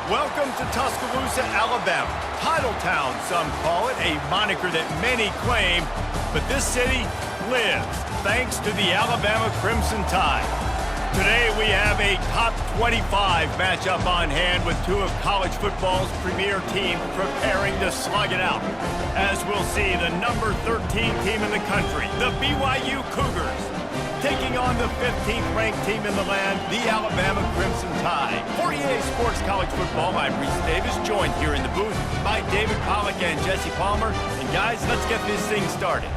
Welcome to Tuscaloosa, Alabama. Title Town, some call it, a moniker that many claim, but this city lives thanks to the Alabama Crimson Tide. Today we have a top 25 matchup on hand with two of college football's premier teams preparing to slug it out. As we'll see, the number 13 team in the country, the BYU Cougars, taking on the 15th ranked team in the land, the Alabama Crimson Tide. For EA Sports College Football, I'm Reese Davis, joined here in the booth by David Pollack and Jesse Palmer. And guys, let's get this thing started.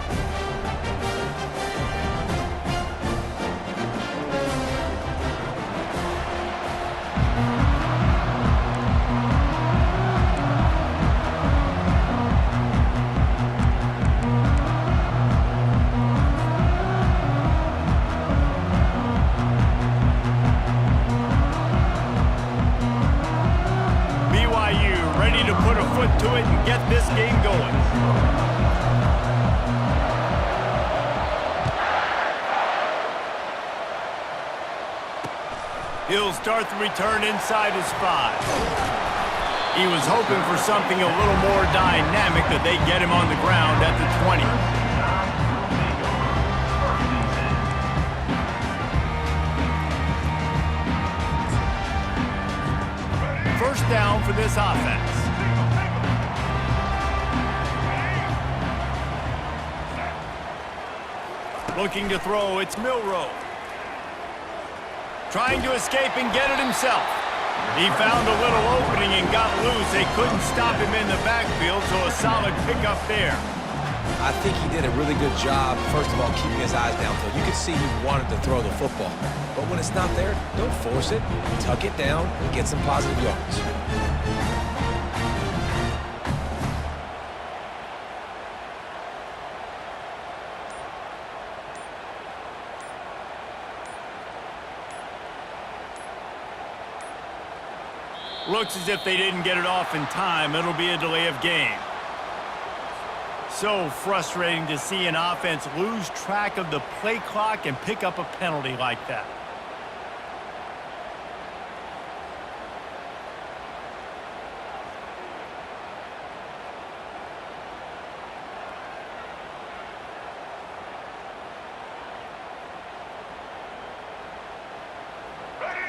To it and get this game going. He'll start the return inside his 5. He was hoping for something a little more dynamic, that they get him on the ground at the 20. First down for this offense. Looking to throw, it's Milroe. Trying to escape and get it himself. He found a little opening and got loose. They couldn't stop him in the backfield, so a solid pickup there. I think he did a really good job, first of all, keeping his eyes downfield. You could see he wanted to throw the football. But when it's not there, don't force it. Tuck it down and get some positive yards. Looks as if they didn't get it off in time. It'll be a delay of game. So frustrating to see an offense lose track of the play clock and pick up a penalty like that.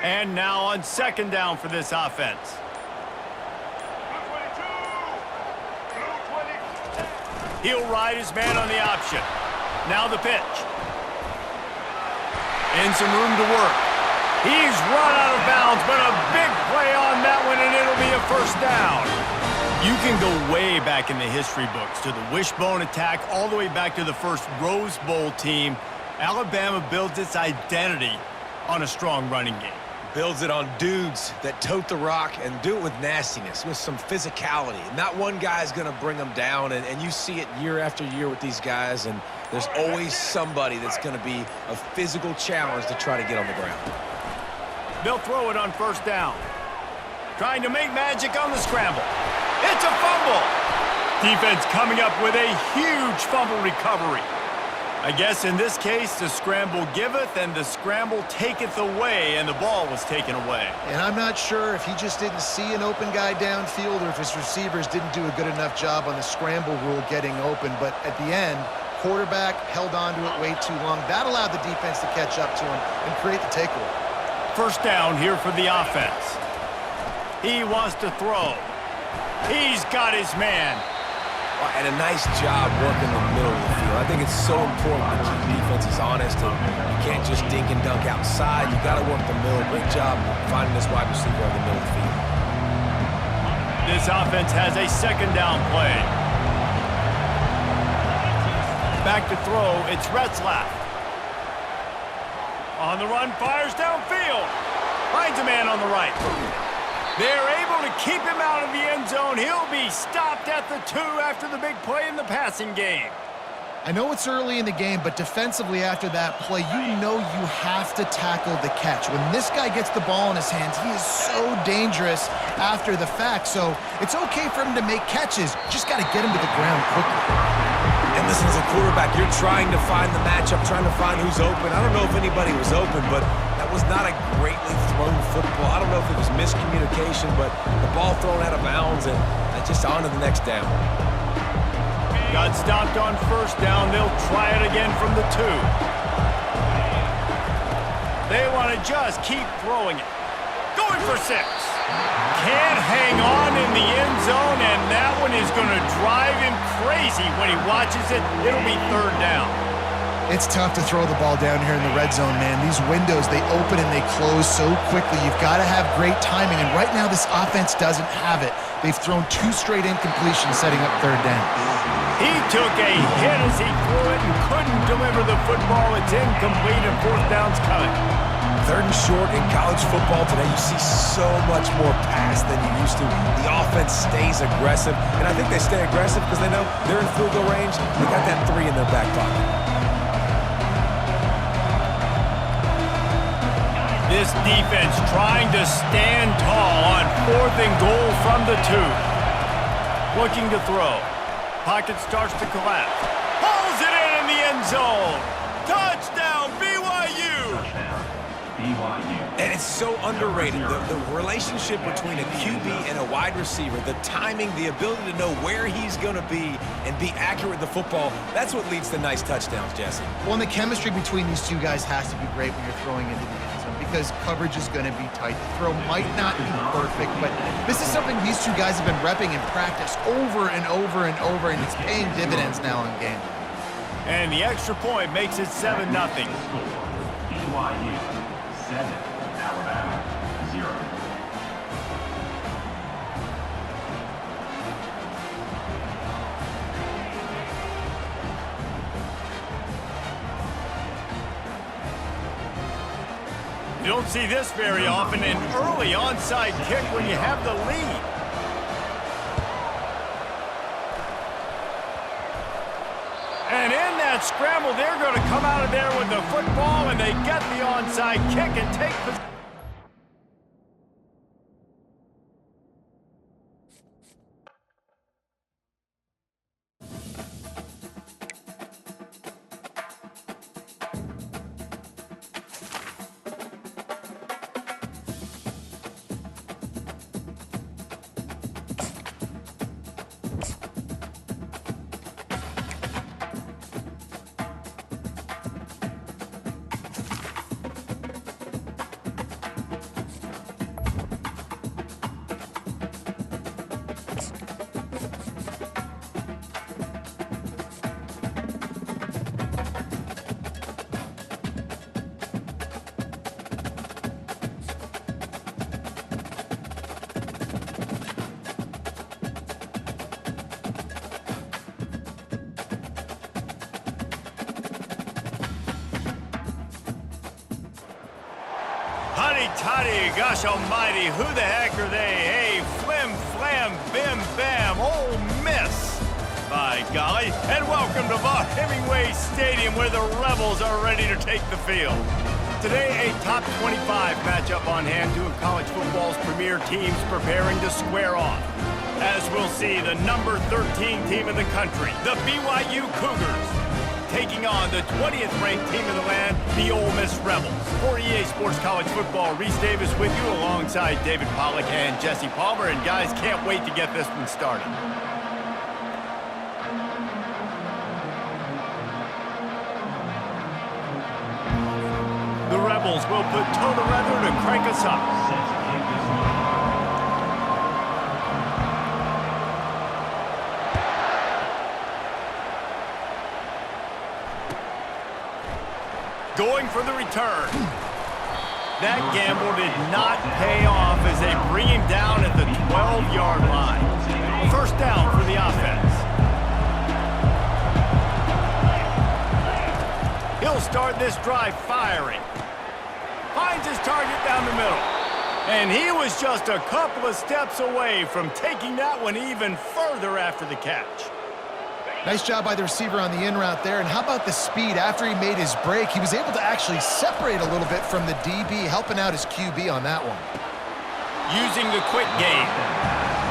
And now on second down for this offense. He'll ride his man on the option. Now the pitch. And some room to work. He's run out of bounds, but a big play on that one, and it'll be a first down. You can go way back in the history books to the wishbone attack, all the way back to the first Rose Bowl team. Alabama builds its identity on a strong running game. Builds it on dudes that tote the rock and do it with nastiness, with some physicality. Not one guy's going to bring them down, and you see it year after year with these guys, and there's always somebody that's going to be a physical challenge to try to get on the ground. They'll throw it on first down. Trying to make magic on the scramble. It's a fumble. Defense coming up with a huge fumble recovery. I guess in this case, the scramble giveth and the scramble taketh away, and the ball was taken away. And I'm not sure if he just didn't see an open guy downfield or if his receivers didn't do a good enough job on the scramble rule getting open. But at the end, quarterback held on to it way too long. That allowed the defense to catch up to him and create the takeaway. First down here for the offense. He wants to throw. He's got his man. And a nice job working the middle of the field. I think it's so important to keep defenses honest, and you can't just dink and dunk outside. You got to work the middle. Great job finding this wide receiver in the middle of the field. This offense has a second down play. Back to throw, it's Retzlaff. On the run, fires downfield. Finds a man on the right. They're able to keep him out of the end zone. He'll be stopped at the 2 after the big play in the passing game. I know it's early in the game, but defensively after that play, you know you have to tackle the catch. When this guy gets the ball in his hands, he is so dangerous after the fact. So it's okay for him to make catches. Just got to get him to the ground quickly. And listen, as a quarterback, you're trying to find the matchup, trying to find who's open. I don't know if anybody was open, but that was not a greatly thrown football. I don't know if it was miscommunication, but the ball thrown out of bounds and just on to the next down. Got stopped on first down. They'll try it again from the 2. They want to just keep throwing it. Going for 6. Can't hang on in the end zone, and that one is going to drive him crazy when he watches it. It'll be 3rd down. It's tough to throw the ball down here in the red zone, man. These windows, they open and they close so quickly. You've got to have great timing, and right now this offense doesn't have it. They've thrown 2 straight incompletions setting up 3rd down. He took a hit as he threw it and couldn't deliver the football. It's incomplete, and 4th down's coming. 3rd and short in college football today, you see so much more pass than you used to. The offense stays aggressive, and I think they stay aggressive because they know they're in field goal range. They got that 3 in their back pocket. This defense trying to stand tall on 4th and goal from the 2. Looking to throw. Pocket starts to collapse. Pulls it in the end zone. Touchdown, BYU! Touchdown, BYU. And it's so underrated, the relationship between a QB and a wide receiver, the timing, the ability to know where he's going to be and be accurate with the football, that's what leads to nice touchdowns, Jesse. Well, and the chemistry between these 2 guys has to be great when you're throwing into the end zone because coverage is going to be tight. The throw might not be perfect, but this is something these 2 guys have been repping in practice over and over and over, and it's paying dividends now in game. And the extra point makes it 7-0. BYU 7, Alabama 0. You don't see this very often, an early onside kick when you have the lead. And in that scramble, they're going to come out of there with the football, and they get the onside kick and take possession. Huddy-toddy, gosh almighty, who the heck are they? Hey, flim, flam, bim, bam, Ole Miss. By golly, and welcome to Vaught Hemingway Stadium where the Rebels are ready to take the field. Today, a top 25 matchup on hand, 2 of college football's premier teams preparing to square off. As we'll see, the number 13 team in the country, the BYU Cougars, taking on the 20th ranked team in the land, the Ole Miss Rebels. For EA Sports College Football, Reese Davis with you alongside David Pollack and Jesse Palmer. And guys, can't wait to get this one started. The Rebels will put toe to leather to crank us up. Set to kick this one. Going for the return. That gamble did not pay off as they bring him down at the 12-yard line. First down for the offense. He'll start this drive firing. Finds his target down the middle. And he was just a couple of steps away from taking that one even further after the catch. Nice job by the receiver on the in route there. And how about the speed after he made his break? He was able to actually separate a little bit from the DB, helping out his QB on that one. Using the quick game.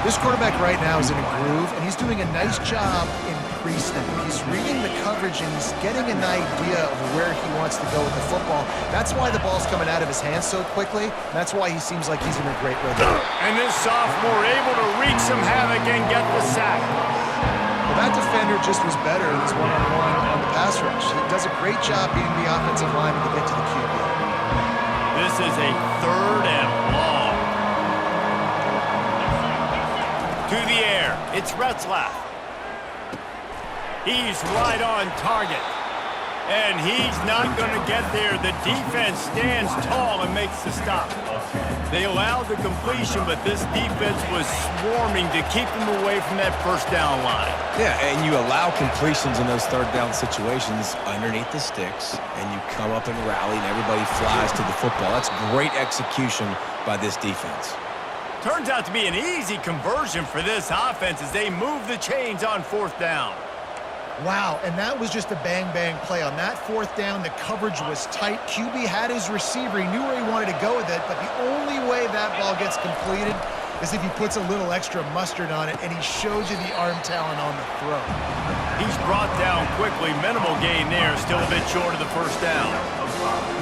This quarterback right now is in a groove, and he's doing a nice job in pre-snap. He's reading the coverage and he's getting an idea of where he wants to go with the football. That's why the ball's coming out of his hands so quickly. That's why he seems like he's in a great rhythm. And this sophomore able to wreak some havoc and get the sack. Well, that defender just was better in his one-on-one on the pass rush. He does a great job being the offensive lineman to get to the QB. This is a 3rd and long. To the air, it's Retzlaff. He's right on target. And he's not going to get there. The defense stands tall and makes the stop. They allowed the completion, but this defense was swarming to keep him away from that first down line. Yeah, and you allow completions in those third down situations underneath the sticks, and you come up and rally, and everybody flies to the football. That's great execution by this defense. Turns out to be an easy conversion for this offense as they move the chains on 4th down. Wow, and that was just a bang-bang play. On that 4th down, the coverage was tight. QB had his receiver. He knew where he wanted to go with it, but the only way that ball gets completed is if he puts a little extra mustard on it, and he shows you the arm talent on the throw. He's brought down quickly. Minimal gain there. Still a bit short of the first down.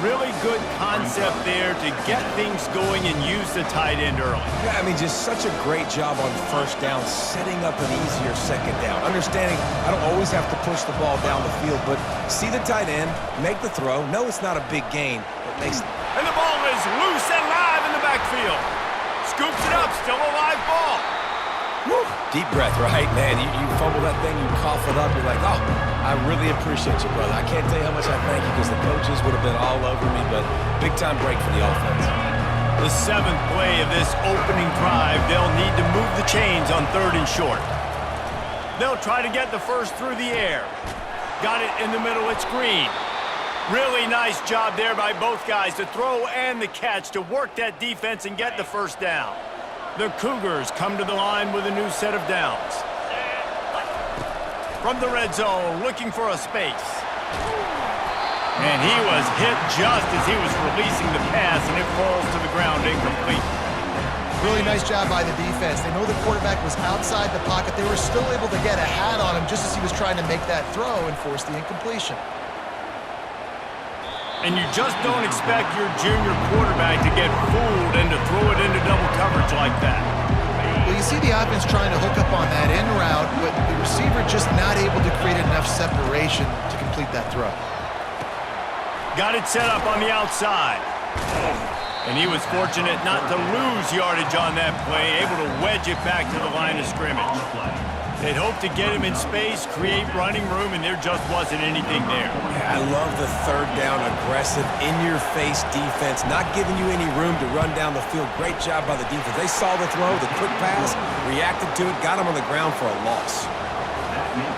Really good concept there to get things going and use the tight end early. Yeah, I mean, just such a great job on first down, setting up an easier second down. Understanding I don't always have to push the ball down the field, but see the tight end, make the throw. No, it's not a big gain, but makes... And the ball is loose and live in the backfield. Scoops it up, still a live ball. Woo. Deep breath, right? Man, you fumble that thing, you cough it up, you're like, oh, I really appreciate you, brother. I can't tell you how much I thank you because the coaches would have been all over me, but big-time break for the offense. The 7th play of this opening drive, they'll need to move the chains on 3rd and short. They'll try to get the first through the air. Got it in the middle, it's Green. Really nice job there by both guys to throw and the catch to work that defense and get the first down. The Cougars come to the line with a new set of downs. From the red zone, looking for a space. And he was hit just as he was releasing the pass, and it falls to the ground incomplete. Really nice job by the defense. They know the quarterback was outside the pocket. They were still able to get a hat on him just as he was trying to make that throw and force the incompletion. And you just don't expect your junior quarterback to get fooled and to throw it into double coverage like that. Well, you see the offense trying to hook up on that in route, but the receiver just not able to create enough separation to complete that throw. Got it set up on the outside. And he was fortunate not to lose yardage on that play, able to wedge it back to the line of scrimmage. They'd hoped to get him in space, create running room, and there just wasn't anything there. Yeah, I love the 3rd down, aggressive, in-your-face defense, not giving you any room to run down the field. Great job by the defense. They saw the throw, the quick pass, reacted to it, got him on the ground for a loss.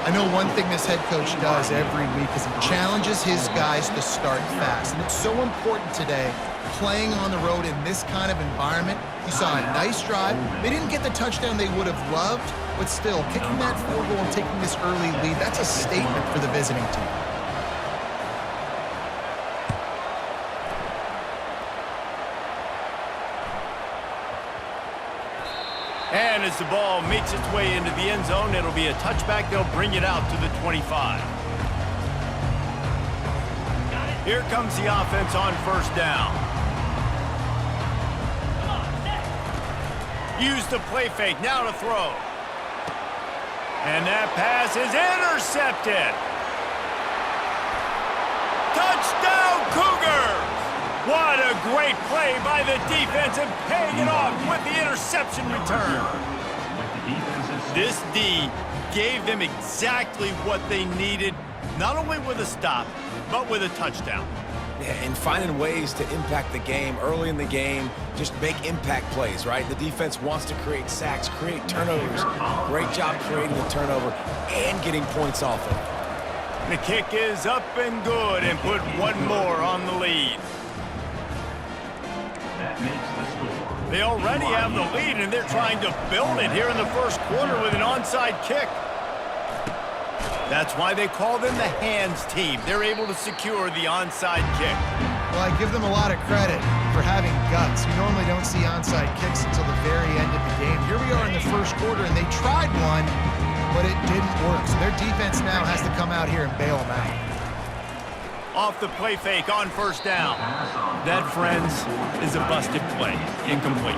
I know one thing this head coach does every week is he challenges his guys to start fast. And it's so important today, playing on the road in this kind of environment. You saw a nice drive. They didn't get the touchdown they would have loved, but still, kicking that 4-goal and taking this early lead, that's a statement for the visiting team. And as the ball makes its way into the end zone, it'll be a touchback. They'll bring it out to the 25. Here comes the offense on first down. Use the play fake, now to throw. And that pass is intercepted. Touchdown, Cougars! What a great play by the defense and paying it off with the interception return. This D gave them exactly what they needed, not only with a stop, but with a touchdown. Yeah, and finding ways to impact the game early in the game, just make impact plays, right? The defense wants to create sacks, create turnovers. Great job creating the turnover and getting points off of it. The kick is up and good and put one more on the lead. They already have the lead, and they're trying to build it here in the first quarter with an onside kick. That's why they call them the hands team. They're able to secure the onside kick. Well, I give them a lot of credit for having guts. You normally don't see onside kicks until the very end of the game. Here we are in the first quarter, and they tried one, but it didn't work. So their defense now has to come out here and bail them out. Off the play fake on first down. That, friends, is a busted play. Incomplete.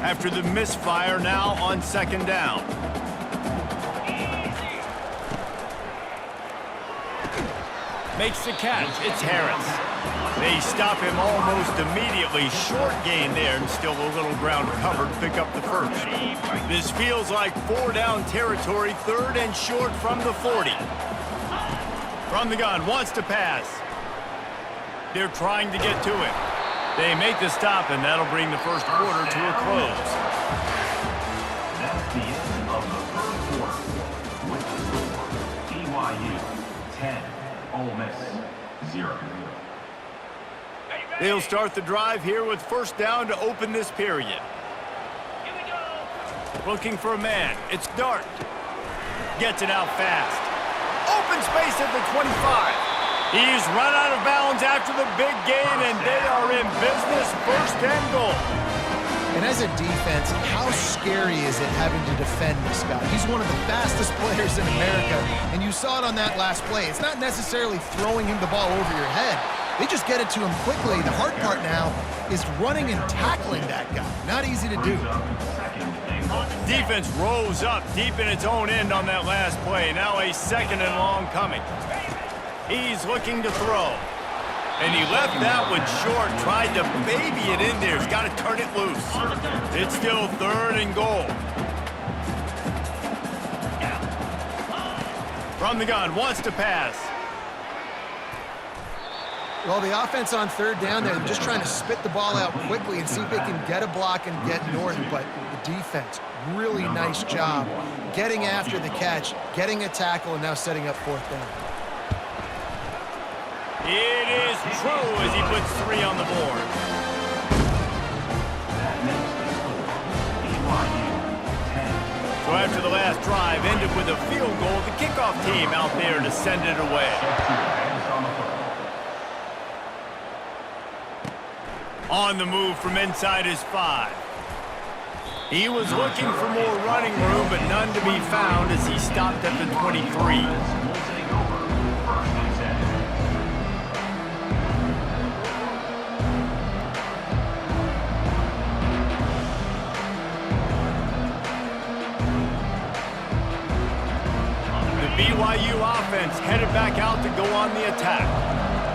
After the misfire, now on second down. Makes the catch. It's Harris. They stop him almost immediately. Short gain there, and still a little ground covered. Pick up the first. This feels like 4-down territory. Third and short from the 40. From the gun, wants to pass. They're trying to get to him. They make the stop, and that'll bring the first quarter to a close. That's the end of the first quarter. With the score, BYU 10, Ole Miss 0. They'll start the drive here with first down to open this period. Looking for a man. It's Dart. Gets it out fast. Open space at the 25. He's run out of bounds after the big gain, and they are in business. First and goal. And as a defense, how scary is it having to defend this guy? He's one of the fastest players in America, and you saw it on that last play. It's not necessarily throwing him the ball over your head. They just get it to him quickly. The hard part now is running and tackling that guy. Not easy to do. Defense rose up deep in its own end on that last play. Now a second and long coming. He's looking to throw. And he left that one short, tried to baby it in there. He's got to turn it loose. It's still third and goal. From the gun, wants to pass. Well, the offense on third down there, they're just trying to spit the ball out quickly and see if they can get a block and get north. But the defense, really nice job getting after the catch, getting a tackle, and now setting up fourth down. It is true as he puts 3 on the board. So after the last drive ended with a field goal, the kickoff team out there to send it away. On the move from inside his 5. He was looking for more running room, but none to be found as he stopped at the 23. BYU offense headed back out to go on the attack.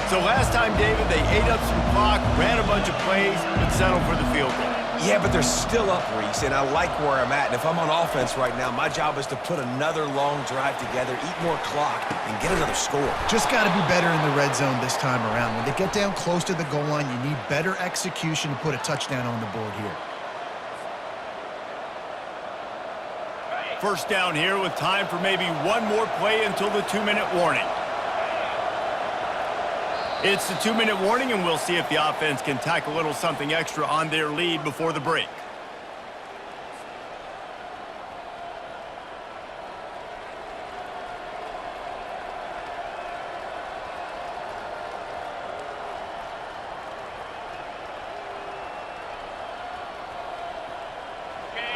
So last time, David, they ate up some clock, ran a bunch of plays, but settled for the field goal. Yeah, but they're still up, Reese, and I like where I'm at. And if I'm on offense right now, my job is to put another long drive together, eat more clock, and get another score. Just got to be better in the red zone this time around. When they get down close to the goal line, you need better execution to put a touchdown on the board here. First down here with time for maybe one more play until the 2-minute warning. It's the 2-minute warning, and we'll see if the offense can tack a little something extra on their lead before the break.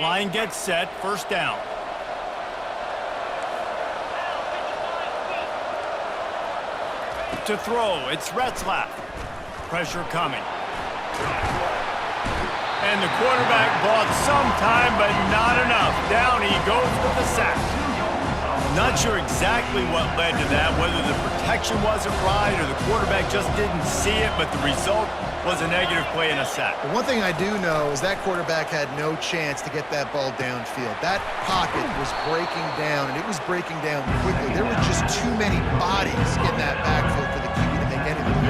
Line gets set, first down. To throw, it's Retzlaff. Pressure coming. And the quarterback bought some time, but not enough. Down he goes with the sack. Not sure exactly what led to that, whether the protection wasn't right or the quarterback just didn't see it, but the result was a negative play and a sack. The one thing I do know is that quarterback had no chance to get that ball downfield. That pocket was breaking down, and it was breaking down quickly. There were just too many bodies in that backfield for the QB to make anything.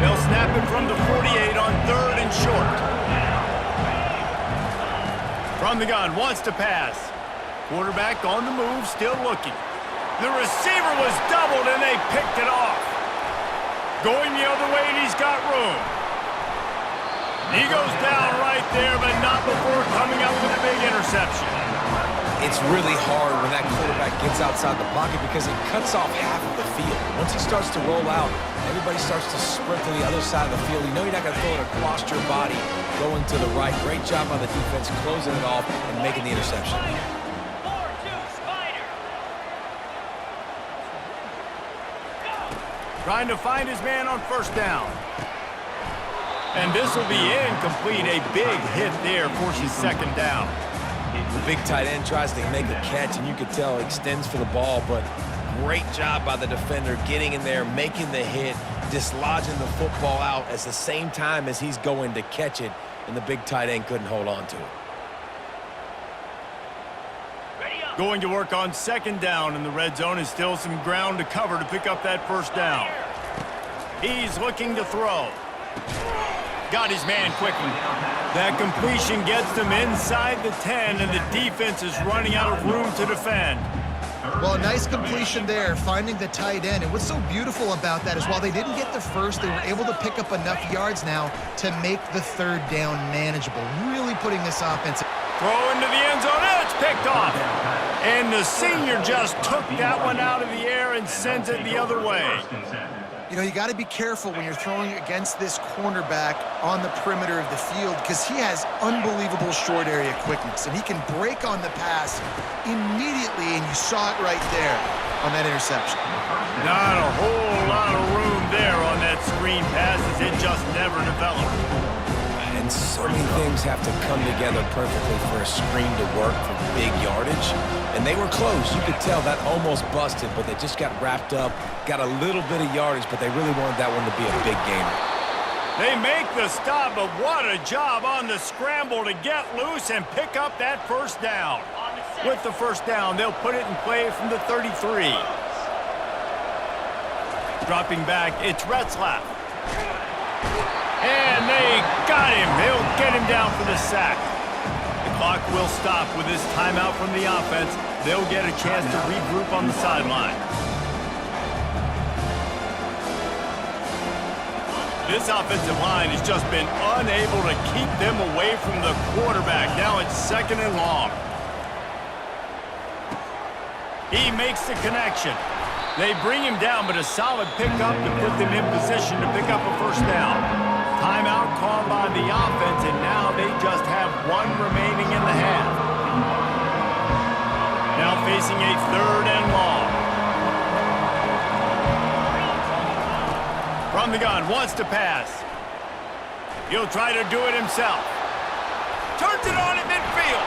They'll snap it from the 48 on third and short. From the gun, wants to pass. Quarterback on the move, still looking. The receiver was doubled, and they picked it off. Going the other way, and he's got room. He goes down right there, but not before coming up with a big interception. It's really hard when that quarterback gets outside the pocket because it cuts off half of the field. Once he starts to roll out, Everybody starts to sprint to the other side of the field. You know you're not going to throw it across your body going to the right. Great job by the defense closing it off and making the interception. Trying to find his man on first down. And this will be incomplete. A big hit there forces second down. The big tight end tries to make a catch, and you can tell extends for the ball, but great job by the defender getting in there, making the hit, dislodging the football out at the same time as he's going to catch it, and the big tight end couldn't hold on to it. Going to work on second down, and the red zone is still some ground to cover to pick up that first down. He's looking to throw. Got his man quickly. That completion gets them inside the 10, and the defense is running out of room to defend. Well, nice completion there, finding the tight end. And what's so beautiful about that is while they didn't get the first, they were able to pick up enough yards now to make the third down manageable. Really putting this offense. Throw into the end zone. It's picked off. And the senior just took that one out of the air and sends it the other way. You know, you got to be careful when you're throwing against this cornerback on the perimeter of the field because he has unbelievable short area quickness, and he can break on the pass immediately, and you saw it right there on that interception. Not a whole lot of room there on that screen pass as it just never developed. And so many things have to come together perfectly for a screen to work for big yardage. And they were close. You could tell that almost busted, but they just got wrapped up, got a little bit of yardage, but they really wanted that one to be a big gainer. They make the stop, but what a job on the scramble to get loose and pick up that first down. With the first down, they'll put it in play from the 33. Dropping back, it's Retzlaff. And they got him. They'll get him down for the sack. The clock will stop with this timeout from the offense. They'll get a chance to regroup on the sideline. This offensive line has just been unable to keep them away from the quarterback. Now it's second and long. He makes the connection. They bring him down, but a solid pickup to put them in position to pick up a first down. Timeout called by the offense, and now they just have one remaining in the half. Now facing a third and long. From the gun, wants to pass. He'll try to do it himself. Turns it on at midfield.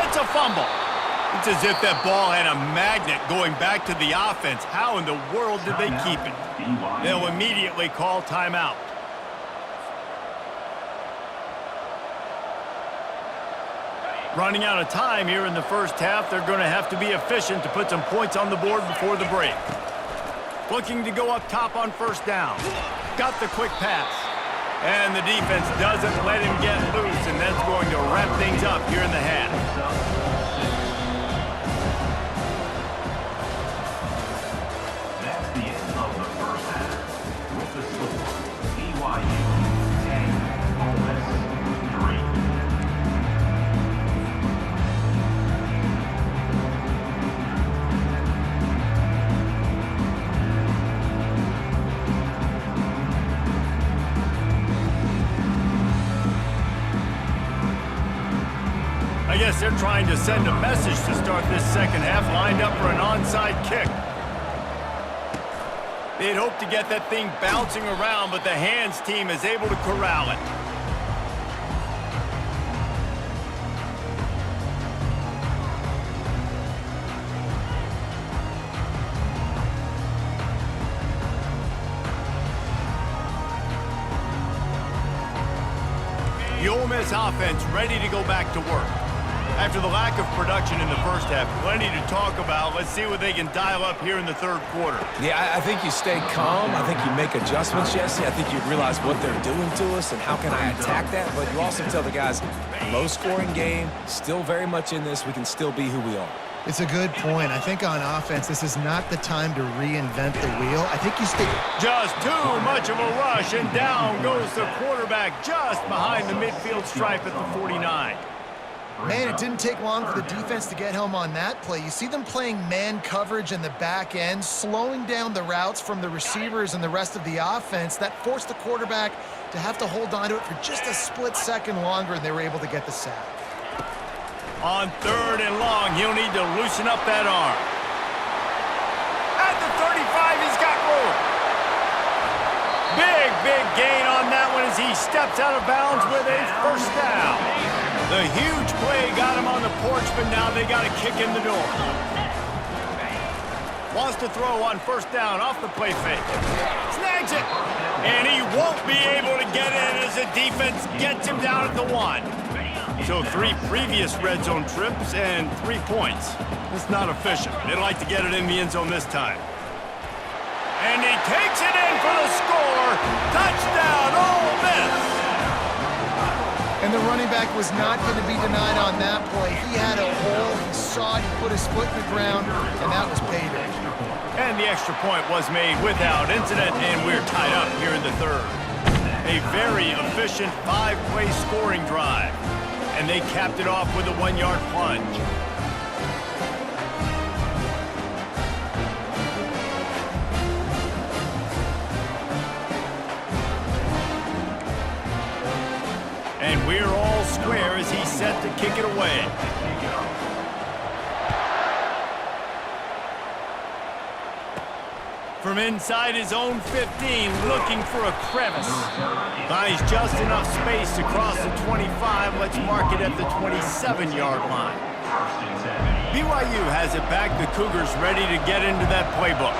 It's a fumble. It's as if that ball had a magnet going back to the offense. How in the world did they keep it? They'll immediately call timeout. Running out of time here in the first half. They're going to have to be efficient to put some points on the board before the break. Looking to go up top on first down. Got the quick pass. And the defense doesn't let him get loose, and that's going to wrap things up here in the half. That's the end of the first half. With the score, BYU 10, Ole Miss 3. I guess they're trying to send a message to start this second half, lined up for an onside kick. They'd hoped to get that thing bouncing around, but the hands team is able to corral it. The Ole Miss offense ready to go back to work. After the lack of production in the first half, plenty to talk about. Let's see what they can dial up here in the third quarter. Yeah, I think you stay calm. I think you make adjustments, Jesse. I think you realize what they're doing to us and how can I attack that. But you also tell the guys, low-scoring game, still very much in this. We can still be who we are. It's a good point. I think on offense, this is not the time to reinvent the wheel. I think you stay... Just too much of a rush, and down goes the quarterback just behind the midfield stripe at the 49. Man, it didn't take long for the defense to get home on that play. You see them playing man coverage in the back end, slowing down the routes from the receivers and the rest of the offense. That forced the quarterback to have to hold on to it for just a split second longer, and they were able to get the sack. On 3rd and long, he'll need to loosen up that arm. At the 35, he's got room. Big gain on that one as he steps out of bounds with a first down. The huge play got him on the porch, but now they got to kick in the door. Wants to throw on first down off the play fake. Snags it. And he won't be able to get in as the defense gets him down at the 1. So 3 previous red zone trips and 3 points. It's not efficient. They'd like to get it in the end zone this time. And he takes it in for the score. Touchdown, Ole Miss. And the running back was not going to be denied on that play. He had a hole, he saw it, he put his foot in the ground, and that was payday. And the extra point was made without incident, and we're tied up here in the 3rd. A very efficient 5-play scoring drive. And they capped it off with a 1-yard plunge. And we're all square as he's set to kick it away. From inside his own 15, looking for a crevice. Finds just enough space to cross the 25. Let's mark it at the 27-yard line. BYU has it back. The Cougars ready to get into that playbook.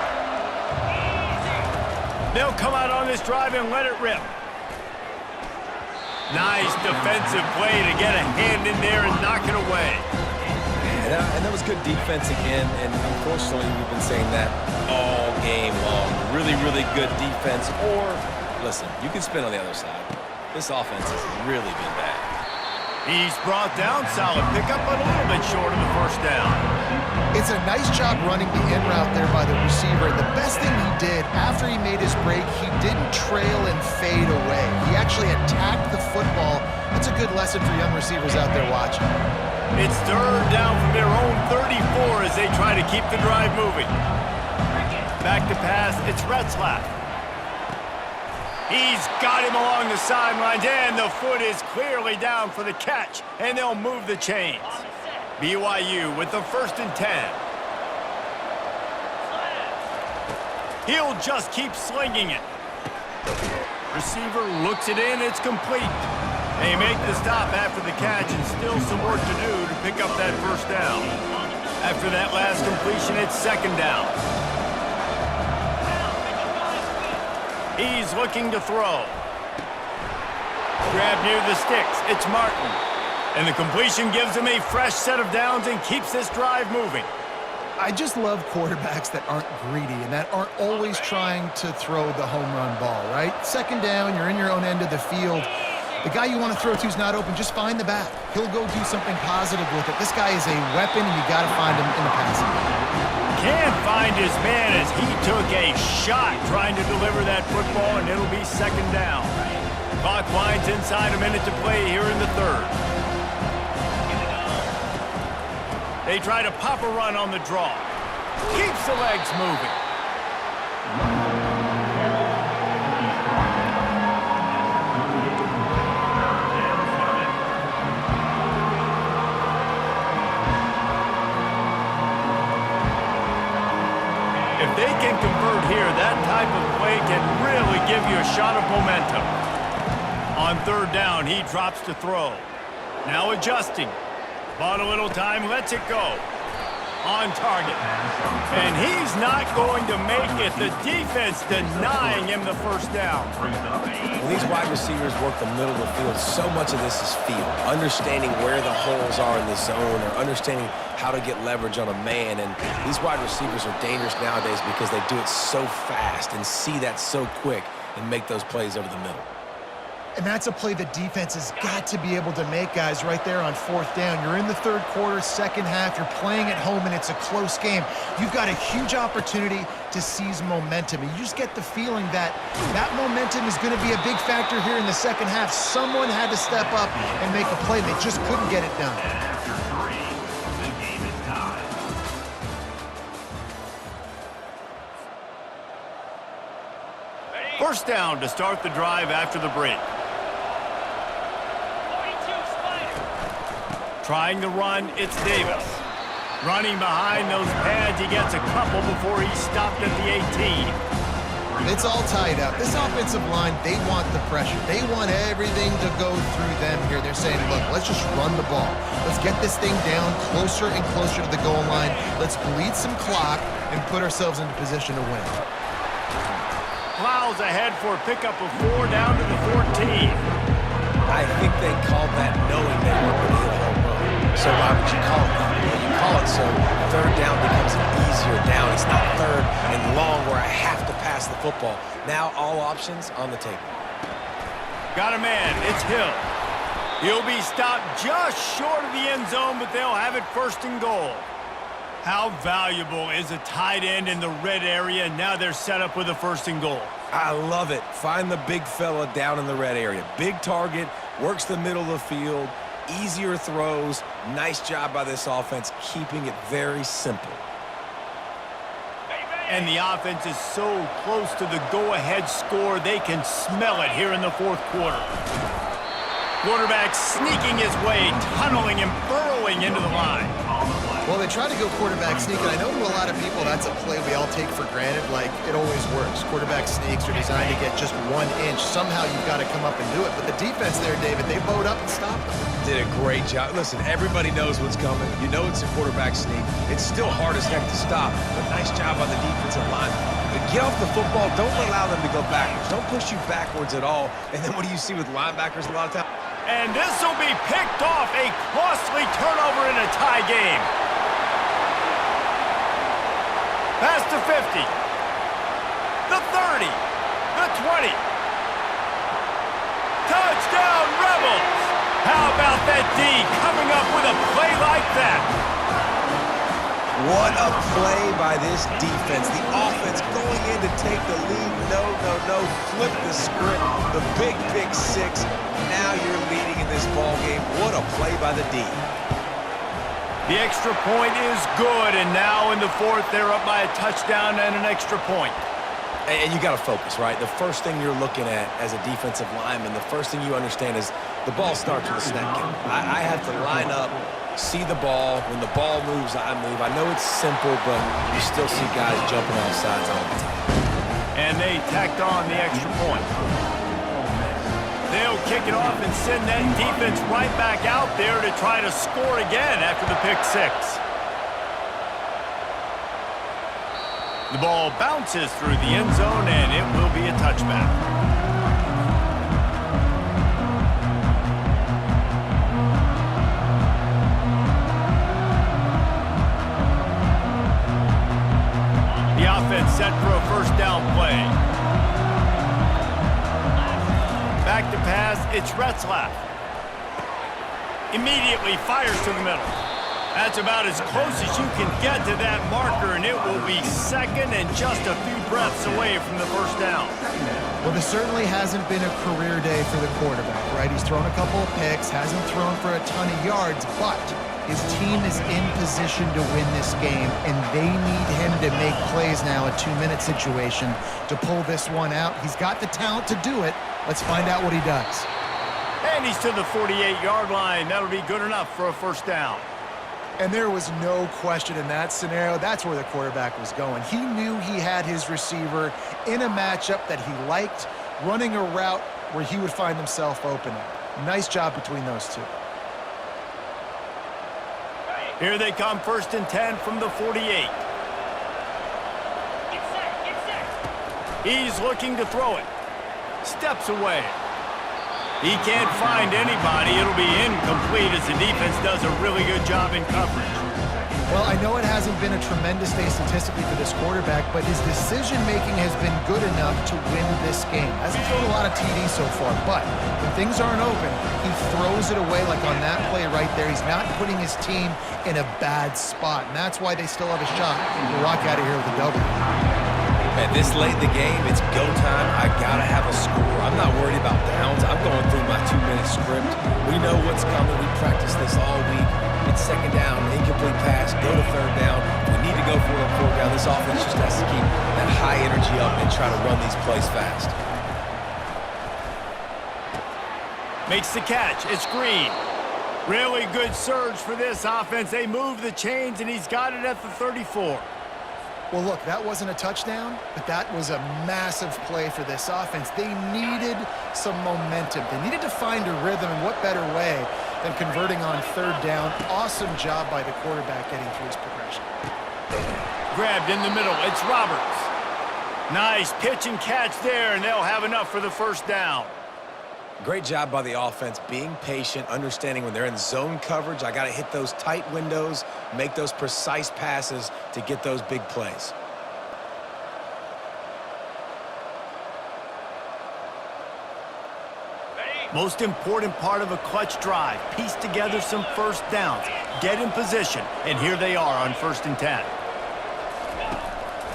They'll come out on this drive and let it rip. Nice defensive play to get a hand in there and knock it away. And that was good defense again, and unfortunately we've been saying that all game long. Really good defense, or, listen, you can spin on the other side. This offense has really been bad. He's brought down, solid pickup, but a little bit short of the first down. It's a nice job running the in route there by the receiver. The best thing he did after he made his break, he didn't trail and fade away. He actually attacked the football. That's a good lesson for young receivers out there watching. It's 3rd down from their own 34 as they try to keep the drive moving. Back to pass, it's Retzlaff. He's got him along the sidelines, and the foot is clearly down for the catch, and they'll move the chains. BYU with the 1st and 10. He'll just keep slinging it. Receiver looks it in, it's complete. They make the stop after the catch, and still some work to do to pick up that first down. After that last completion, it's 2nd down. He's looking to throw. Grab near the sticks. It's Martin. And the completion gives him a fresh set of downs and keeps this drive moving. I just love quarterbacks that aren't greedy and that aren't always trying to throw the home run ball, right? 2nd down, you're in your own end of the field. The guy you want to throw to is not open. Just find the back. He'll go do something positive with it. This guy is a weapon, and you got to find him in the passing game. Can't find his man as he took a shot trying to deliver that football, and it'll be 2nd down. Clock winds inside a minute to play here in the 3rd. They try to pop a run on the draw. Keeps the legs moving. If they can convert here, that type of play can really give you a shot of momentum. On 3rd down, he drops to throw. Now adjusting. Bought a little time, lets it go. On target. And he's not going to make it. The defense denying him the first down. When these wide receivers work the middle of the field, so much of this is feel. Understanding where the holes are in the zone, or understanding how to get leverage on a man. And these wide receivers are dangerous nowadays because they do it so fast and see that so quick and make those plays over the middle. And that's a play the defense has got to be able to make, guys, right there on fourth down. You're in the third quarter, second half. You're playing at home, and it's a close game. You've got a huge opportunity to seize momentum. And you just get the feeling that that momentum is going to be a big factor here in the second half. Someone had to step up and make a play. They just couldn't get it done. And after 3, the game is tied. First down to start the drive after the break. Trying to run, it's Davis. Running behind those pads, he gets a couple before he's stopped at the 18. It's all tied up. This offensive line, they want the pressure. They want everything to go through them here. They're saying, look, let's just run the ball. Let's get this thing down closer and closer to the goal line. Let's bleed some clock and put ourselves into position to win. Plows ahead for a pickup of 4 down to the 14. I think they called that knowing they were going to hit a home run. So why would you call it that? Well, you call it so third down becomes an easier down. It's not third and long where I have to pass the football. Now all options on the table. Got a man, it's Hill. He'll be stopped just short of the end zone, but they'll have it first and goal. How valuable is a tight end in the red area? Now they're set up with a first and goal. I love it. Find the big fella down in the red area. Big target, works the middle of the field, easier throws. Nice job by this offense, keeping it very simple. And the offense is so close to the go-ahead score, they can smell it here in the fourth quarter. Quarterback sneaking his way, tunneling and burrowing into the line. Well, they try to go quarterback sneak, and I know to a lot of people that's a play we all take for granted, like it always works. Quarterback sneaks are designed to get just 1 inch. Somehow you've got to come up and do it. But the defense there, David, they bowed up and stopped them. Did a great job. Listen, everybody knows what's coming. You know it's a quarterback sneak. It's still hard as heck to stop, but nice job on the defensive line. But get off the football. Don't allow them to go backwards. Don't push you backwards at all. And then what do you see with linebackers a lot of times? And this will be picked off, a costly turnover in a tie game. Pass to 50. The 30. The 20. Touchdown, Rebels! How about that D coming up with a play like that? What a play by this defense. The offense going in to take the lead. No. Flip the script. The big 6. Now you're leading in this ball game. What a play by the D. The extra point is good, and now in the fourth, they're up by a touchdown and an extra point. And you got to focus, right? The first thing you're looking at as a defensive lineman, the first thing you understand is the ball starts with a snap count. I have to line up, see the ball. When the ball moves, I move. I know it's simple, but you still see guys jumping off sides all the time. And they tacked on the extra point. They'll kick it off and send that defense right back out there to try to score again after the pick 6. The ball bounces through the end zone, and it will be a touchback. The offense set for a first down play. Back to pass, it's Retzlaff. Immediately fires to the middle. That's about as close as you can get to that marker, and it will be second and just a few breaths away from the first down. Well, this certainly hasn't been a career day for the quarterback, right? He's thrown a couple of picks, hasn't thrown for a ton of yards, but his team is in position to win this game, and they need him to make plays now, a 2-minute situation, to pull this one out. He's got the talent to do it. Let's find out what he does. And he's to the 48-yard line. That'll be good enough for a first down. And there was no question in that scenario. That's where the quarterback was going. He knew he had his receiver in a matchup that he liked, running a route where he would find himself open. Nice job between those two. Here they come, 1st and 10 from the 48. He's looking to throw it. Steps away. He can't find anybody. It'll be incomplete as the defense does a really good job in coverage. Well, I know it hasn't been a tremendous day statistically for this quarterback, but his decision-making has been good enough to win this game. Hasn't thrown a lot of TDs so far, but when things aren't open, he throws it away like on that play right there. He's not putting his team in a bad spot, and that's why they still have a shot to walk out of here with a W. Man, this late in the game, it's go time. I gotta have a score. I'm not worried about downs. I'm going through my 2-minute script. We know what's coming. We practiced this all week. It's second down, incomplete pass, go to third down. We need to go for it on fourth down. This offense just has to keep that high energy up and try to run these plays fast. Makes the catch. It's Green. Really good surge for this offense. They move the chains, and he's got it at the 34. Well, look, that wasn't a touchdown, but that was a massive play for this offense. They needed some momentum. They needed to find a rhythm, and what better way than converting on third down. Awesome job by the quarterback getting through his progression. Grabbed in the middle. It's Roberts. Nice pitch and catch there, and they'll have enough for the first down. Great job by the offense, being patient, understanding when they're in zone coverage, I got to hit those tight windows, make those precise passes to get those big plays. Most important part of a clutch drive, piece together some first downs, get in position, and here they are on 1st and 10.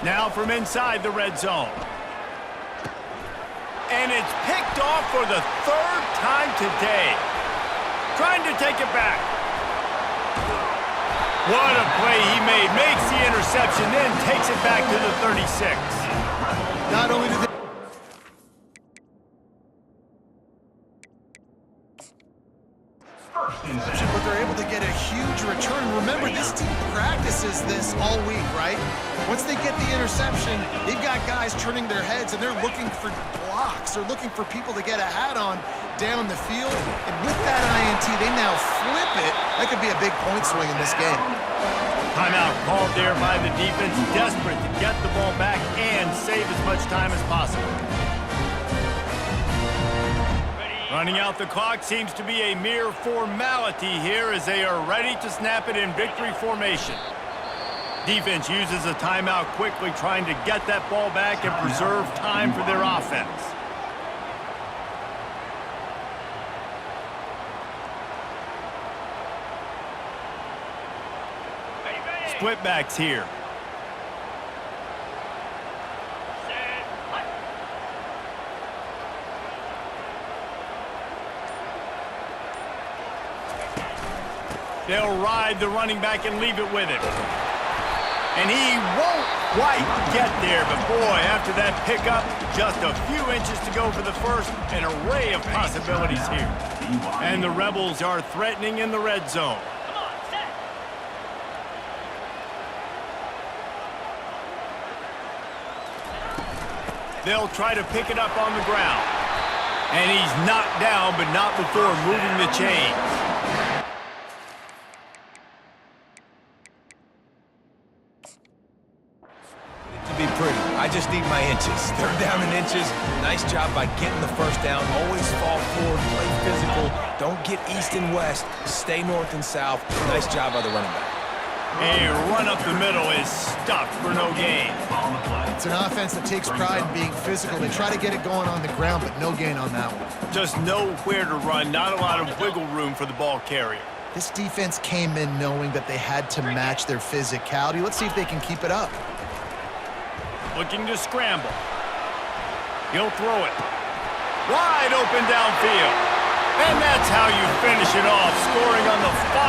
Now from inside the red zone. And it's picked off for the 3rd time today. Trying to take it back. What a play he made. Makes the interception, then takes it back to the 36. Not only did they but they're able to get a huge return. Remember, this team practices this all week, right? Once they get the interception, they've got guys turning their heads, and they're looking for blocks. They're looking for people to get a hat on down the field. And with that INT, they now flip it. That could be a big point swing in this game. Timeout called there by the defense, desperate to get the ball back and save as much time as possible. Running out the clock seems to be a mere formality here as they are ready to snap it in victory formation. Defense uses a timeout quickly, trying to get that ball back and preserve time for their offense. Split backs here. They'll ride the running back and leave it with him. And he won't quite get there, but boy, after that pickup, just a few inches to go for the first, an array of possibilities here. And the Rebels are threatening in the red zone. They'll try to pick it up on the ground. And he's knocked down, but not before moving the chains. Be pretty. I just need my inches. They're down in inches. Nice job by getting the first down. Always fall forward, play physical. Don't get east and west. Stay north and south. Nice job by the running back. A run up the middle is stuffed for no gain. It's an offense that takes pride in being physical. They try to get it going on the ground, but no gain on that one. Just nowhere to run. Not a lot of wiggle room for the ball carrier. This defense came in knowing that they had to match their physicality. Let's see if they can keep it up. Looking to scramble. He'll throw it. Wide open downfield. And that's how you finish it off, scoring on the final.